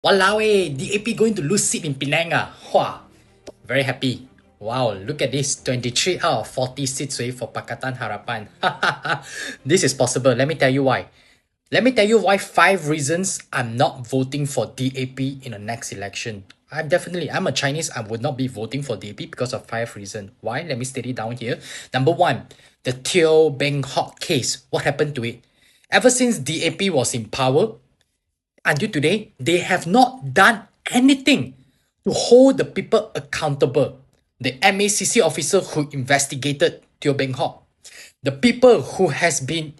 Walao eh, DAP going to lose seat in Penang ah. Wah, very happy. Wow, look at this, 23 out of 40 seats for Pakatan Harapan. This is possible. Let me tell you why. Let me tell you why 5 reasons I'm not voting for DAP in the next election. I'm a Chinese, I would not be voting for DAP because of 5 reasons. Why? Let me state it down here. Number one, the Teo Beng Hock case. What happened to it? Ever since DAP was in power, until today, they have not done anything to hold the people accountable. The MACC officer who investigated Teo Beng Hock, the people who has been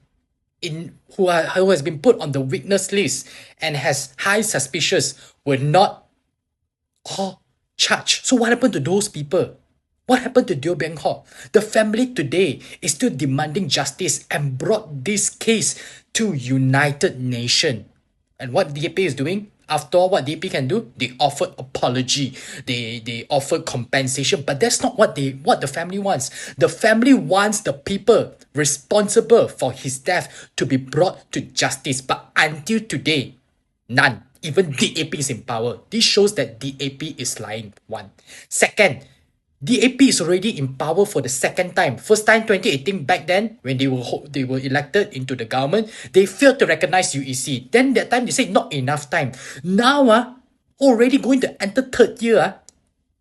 put on the witness list and has high suspicions were not all charged. So what happened to those people? What happened to Teo Beng Hock? The family today is still demanding justice and brought this case to United Nations. And what DAP is doing? After all, what DAP can do? They offered apology. They offered compensation. But that's not what the family wants. The family wants the people responsible for his death to be brought to justice. But until today, none. Even DAP is in power. This shows that DAP is lying. One. Second, DAP is already in power for the second time. First time 2018, back then when they were elected into the government, they failed to recognize UEC. Then that time they said not enough time. Now already going to enter third year.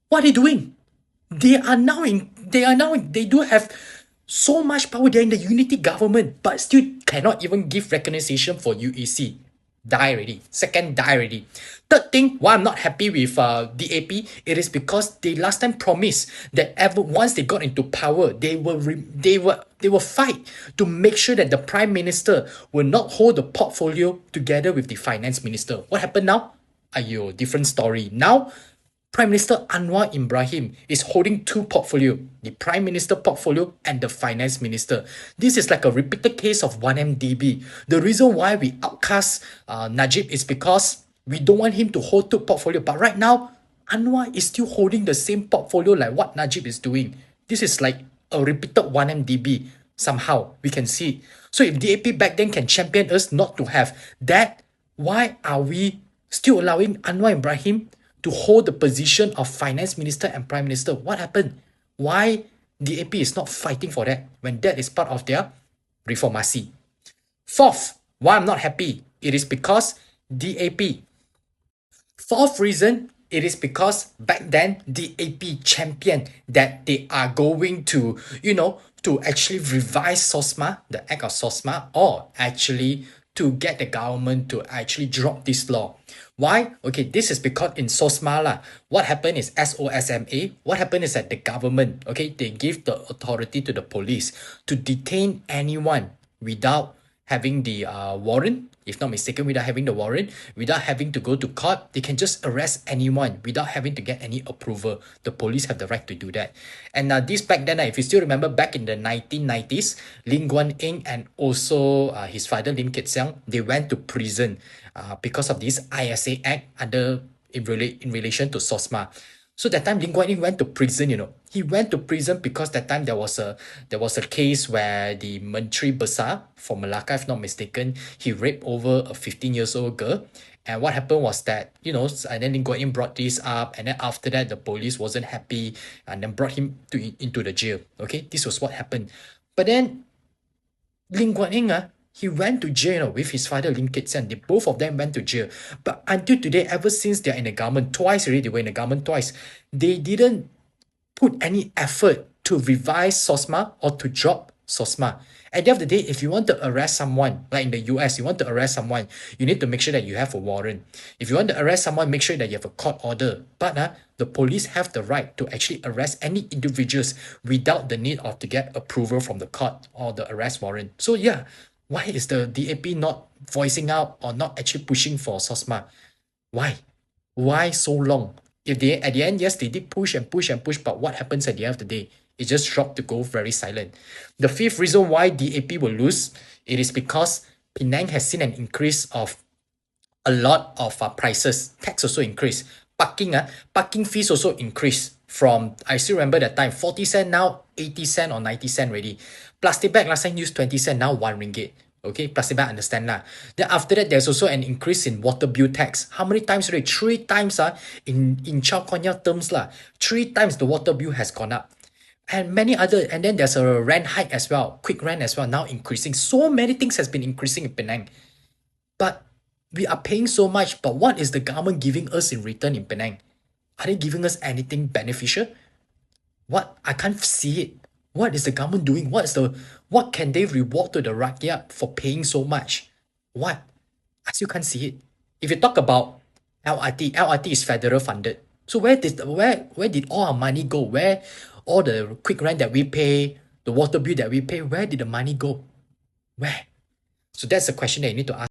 What are they doing? They do have so much power. They're in the unity government, but still cannot even give recognition for UEC. Die already. Second, die already. Third thing, why I'm not happy with DAP, it is because they last time promised that once they got into power, they will fight to make sure that the prime minister will not hold the portfolio together with the finance minister. What happened now? Ayo, different story. Now, Prime Minister Anwar Ibrahim is holding two portfolio, the Prime Minister portfolio and the Finance Minister. This is like a repeated case of 1MDB. The reason why we outcast Najib is because we don't want him to hold two portfolio. But right now, Anwar is still holding the same portfolio like what Najib is doing. This is like a repeated 1MDB. Somehow, we can see it. So if DAP back then can champion us not to have that, why are we still allowing Anwar Ibrahim to hold the position of finance minister and prime minister? What happened? Why DAP is not fighting for that when that is part of their reformasi? Fourth, why I'm not happy, it is because DAP. Fourth reason, it is because back then DAP championed that they are going to, to actually revise SOSMA, the act of SOSMA, or actually to get the government to actually drop this law. Why? Okay, this is because in SOSMA what happened is SOSMA, what happened is that the government, okay, they give the authority to the police to detain anyone without having the warrant, if not mistaken, without having the warrant, without having to go to court. They can just arrest anyone without having to get any approval. The police have the right to do that. And this back then, if you still remember, back in the 1990s, Lim Guan Eng and also his father Lim Kit Siang, they went to prison because of this ISA Act in relation to SOSMA. So that time Lim Guan Eng went to prison, He went to prison because that time there was a case where the Menteri Besar from Malacca, if not mistaken, he raped over a 15 years old girl. And what happened was that, and then Lim Guan Eng brought this up, and then after that the police wasn't happy and then brought him into the jail. Okay, this was what happened. But then Lim Guan Eng, he went to jail with his father Lim Kit Siang. Both of them went to jail. But until today, ever since they're in the government, twice already, they were in the government twice, they didn't put any effort to revise SOSMA or to drop SOSMA. At the end of the day, if you want to arrest someone, like in the US, you want to arrest someone, you need to make sure that you have a warrant. If you want to arrest someone, make sure that you have a court order. But the police have the right to actually arrest any individuals without the need of to get approval from the court or the arrest warrant. So yeah, why is the DAP not voicing out or not actually pushing for SOSMA? Why? Why so long? If they, at the end, yes, they did push and push and push, but what happens at the end of the day? It just dropped to go very silent. The fifth reason why DAP will lose, it is because Penang has seen an increase of a lot of prices. Tax also increased. Parking fees also increased from, I still remember that time, 40 cent now 80 cent or 90 cent already. Plastic bag last time used 20 cent, now 1 ringgit. Okay, plus I understand lah. Then after that, there's also an increase in water bill tax. How many times already? 3 times in Chow Konya terms lah. 3 times the water bill has gone up. And many other, and then there's a rent hike as well, quick rent as well, now increasing. So many things has been increasing in Penang. But we are paying so much, but what is the government giving us in return in Penang? Are they giving us anything beneficial? What? I can't see it. What is the government doing? What can they reward to the rakyat for paying so much? What? I still can't see it. If you talk about LRT is federal funded. So where did all our money go? Where all the quick rent that we pay, the water bill that we pay, where did the money go? Where? So that's the question that you need to ask.